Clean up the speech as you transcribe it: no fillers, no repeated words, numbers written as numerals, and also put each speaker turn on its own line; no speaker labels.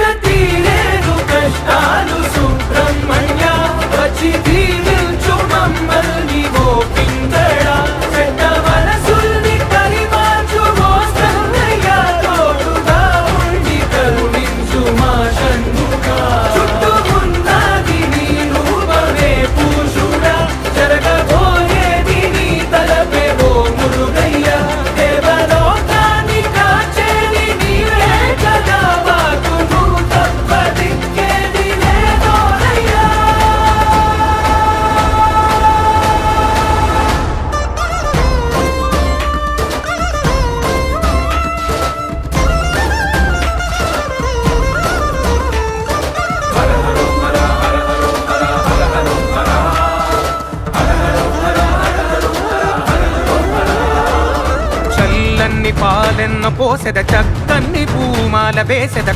ఇక తీరేను కష్టాలు సుబ్రహ్మణ్య వచ్చి దీవించు మమ్మల్ని ఓ పింగళ చెడ్డ మనసుల్ని పరిమార్చు ఓ సంగయ్య తోడుగా ఉండి కరుణించు మా షణ్ముఖ చుట్టూ ఉన్నది నీ రూపమే పూషుడా జరగబోయేది నీ తలపే ఓ మురుగయ్య దేవలోకాన్ని కాచేది నీవే కదా వాకును తప్పదిక్కేది లేదోరయ్యా
చల్లన్ని పాలెన్న పోసెద చక్కన్ని పూమాల వేసెద